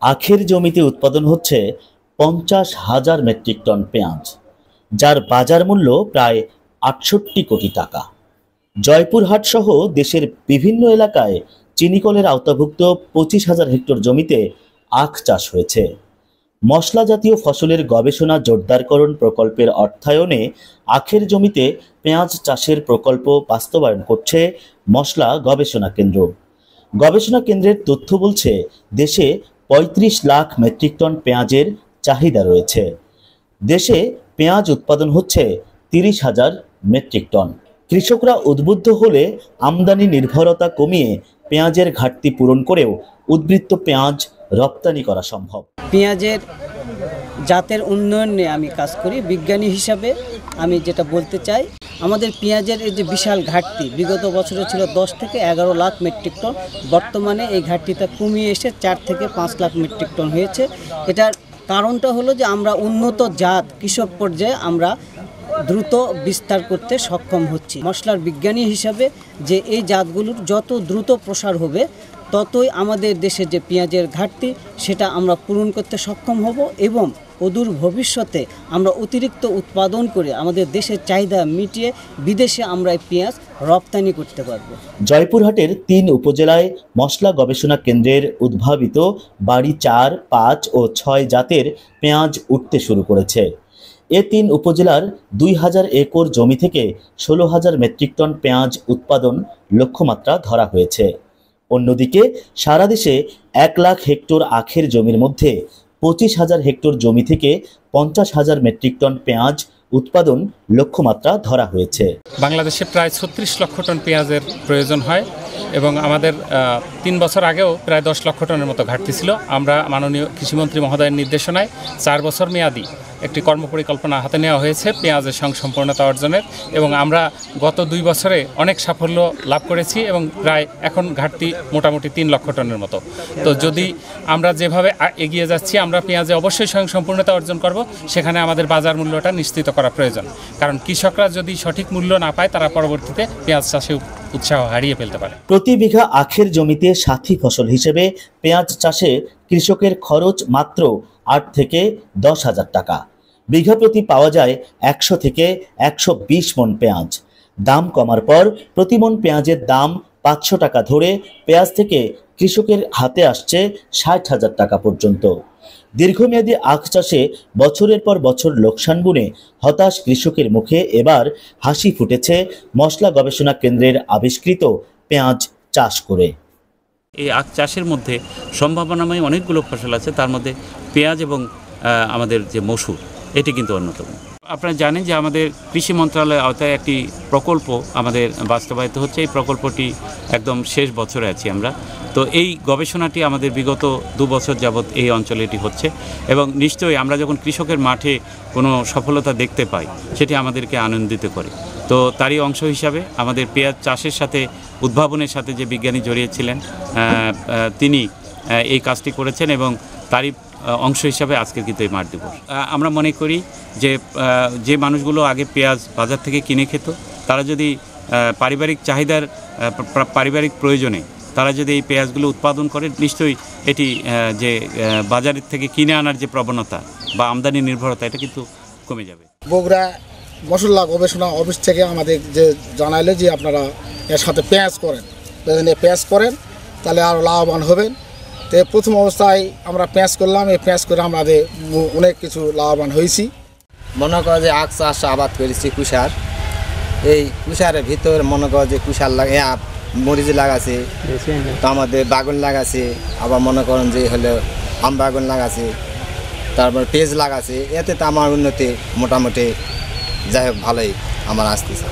আখের জমিতে উৎপাদন হচ্ছে 50,000 মেট্রিক টন পেঁয়াজ, যার বাজার মূল্য প্রায় 68 কোটি টাকা। জয়পুরহাট সহ দেশের বিভিন্ন এলাকায় চিনিকলের আওতাভুক্ত 25,000 হেক্টর জমিতে আখ চাষ হয়েছে। মশলা জাতীয় ফসলের গবেষণা জোরদারকরণ প্রকল্পের অর্থায়নে আখের জমিতে পেঁয়াজ চাষের প্রকল্প বাস্তবায়ন করছে মশলা গবেষণা কেন্দ্র। গবেষণা কেন্দ্রের তথ্য বলছে, দেশে 35 লাখ মেট্রিক টন পেঁয়াজের চাহিদা রয়েছে। দেশে পেঁয়াজ উৎপাদন হচ্ছে 30,000 মেট্রিক টন। কৃষকরা উদ্বুদ্ধ হলে আমদানি নির্ভরতা কমিয়ে পেঁয়াজের ঘাটতি পূরণ করেও উদ্বৃত্ত পেঁয়াজ রপ্তানি করা সম্ভব। পেঁয়াজের জাতের উন্নয়ন নিয়ে আমি কাজ করি। বিজ্ঞানী হিসাবে আমি যেটা বলতে চাই, আমাদের পেঁয়াজের এই যে বিশাল ঘাটতি, বিগত বছরে ছিল 10 থেকে 11 লাখ মেট্রিক টন, বর্তমানে এই ঘাটতিটা কমিয়ে এসে 4 থেকে 5 লাখ মেট্রিক টন হয়েছে। এটার কারণটা হলো যে আমরা উন্নত জাত কৃষক পর্যায়ে আমরা দ্রুত বিস্তার করতে সক্ষম হচ্ছি। মশলার বিজ্ঞানী হিসাবে যে এই জাতগুলোর যত দ্রুত প্রসার হবে, ততই আমাদের দেশে যে পেঁয়াজের ঘাটতি সেটা আমরা পূরণ করতে সক্ষম হব এবং অদূর ভবিষ্যতে আমরা অতিরিক্ত উৎপাদন করে আমাদের দেশের চাহিদা মিটিয়ে বিদেশে আমরা এই পেঁয়াজ রপ্তানি করতে পারব। জয়পুরহাটের 3 উপজেলায় মশলা গবেষণা কেন্দ্রের উদ্ভাবিত বাড়ি 4, 5 ও 6 জাতের পেঁয়াজ উঠতে শুরু করেছে। এ 3 উপজেলার 2000 একর জমি থেকে 16,000 মেট্রিক টন পেঁয়াজ উৎপাদন লক্ষ্যমাত্রা ধরা হয়েছে। অন্যদিকে সারা দেশে 1 লাখ হেক্টর আখের জমির মধ্যে 25,000 হেক্টর জমি থেকে 50,000 মেট্রিক টন পেঁয়াজ উৎপাদন লক্ষ্যমাত্রা ধরা হয়েছে। বাংলাদেশে প্রায় 36 লক্ষ টন পেঁয়াজের প্রয়োজন হয় এবং আমাদের 3 বছর আগেও প্রায় 10 লক্ষ টনের মতো ঘাটতি ছিল। আমরা মাননীয় কৃষিমন্ত্রী মহোদয়ের নির্দেশনায় 4 বছর মেয়াদী একটি কর্মপরিকল্পনা হাতে নেওয়া হয়েছে পেঁয়াজের স্বয়ংসম্পূর্ণতা অর্জনের, এবং আমরা গত 2 বছরে অনেক সাফল্য লাভ করেছি এবং প্রায় এখন ঘাটতি মোটামুটি 3 লক্ষ টনের মতো। তো যদি আমরা যেভাবে এগিয়ে যাচ্ছি, আমরা পেঁয়াজে অবশ্যই স্বয়ংসম্পূর্ণতা অর্জন করব। সেখানে আমাদের বাজার মূল্যটা নিশ্চিত করা প্রয়োজন, কারণ কৃষকরা যদি সঠিক মূল্য না পায়, তারা পরবর্তীতে পেঁয়াজ চাষে উৎসাহ হারিয়ে ফেলতে পারে। প্রতি বিঘা আখের জমিতে সাথী ফসল হিসেবে পেঁয়াজ চাষে কৃষকের খরচ মাত্র 8 থেকে 10,000 টাকা। বিঘা প্রতি পাওয়া যায় 100 থেকে 120 মন পেঁয়াজ। দাম কমার পর প্রতি মন পেঁয়াজের দাম 500 টাকা ধরে পেঁয়াজ থেকে কৃষকের হাতে আসছে 60,000 টাকা পর্যন্ত। দীর্ঘমেয়াদী আখ চাষে বছরের পর বছর লোকসান গুনে হতাশ কৃষকের মুখে এবার হাসি ফুটেছে মশলা গবেষণা কেন্দ্রের আবিষ্কৃত পেঁয়াজ চাষ করে। এই আখ চাষের মধ্যে সম্ভাবনাময় অনেকগুলো ফসল আছে, তার মধ্যে পেঁয়াজ এবং আমাদের যে মসুর, এটি কিন্তু অন্যতম। আপনারা জানেন যে আমাদের কৃষি মন্ত্রণালয়ের আওতায় একটি প্রকল্প আমাদের বাস্তবায়িত হচ্ছে। এই প্রকল্পটি একদম শেষ বছরে আছি আমরা। তো এই গবেষণাটি আমাদের বিগত 2 বছর যাবৎ এই অঞ্চলে এটি হচ্ছে, এবং নিশ্চয়ই আমরা যখন কৃষকের মাঠে কোনো সফলতা দেখতে পাই, সেটি আমাদেরকে আনন্দিত করে। তো তারই অংশ হিসাবে আমাদের পেঁয়াজ চাষের সাথে উদ্ভাবনের সাথে যে বিজ্ঞানী জড়িয়েছিলেন, তিনি এই কাজটি করেছেন এবং তারই অংশ হিসাবে আজকের কিন্তু এই মাঠ দিবস। আমরা মনে করি যে মানুষগুলো আগে পেঁয়াজ বাজার থেকে কিনে খেত, তারা যদি পারিবারিক চাহিদার পারিবারিক প্রয়োজনে তারা যদি এই পেঁয়াজগুলো উৎপাদন করে, নিশ্চয়ই এটি যে বাজারের থেকে কিনে আনার যে প্রবণতা বা আমদানি নির্ভরতা, এটা কিন্তু কমে যাবে। বগুড়া মশলা গবেষণা অফিস থেকে আমাদের যে জানাইলে যে আপনারা এর সাথে পেঁয়াজ করেন, পেঁয়াজ করেন তাহলে আরও লাভবান হবেন। তো প্রথম অবস্থায় আমরা পেঁয়াজ করলাম, এই পেঁয়াজ করে আমাদের অনেক কিছু লাভবান হয়েছি। মনে করো যে আখ চাষ আবাদ করেছি কুষার, এই কুষারের ভিতর মনে করো যে কুষার লাগে, মরিচ লাগাছে, তো আমাদের বাগুন লাগাছে, আবার মনে করেন যে হলো আম বাগুন লাগাছে, তারপর পেঁয়াজ লাগাছে। এতে তো আমার উন্নতি মোটামুটি যাই হোক ভালোই আমার আসতেছে।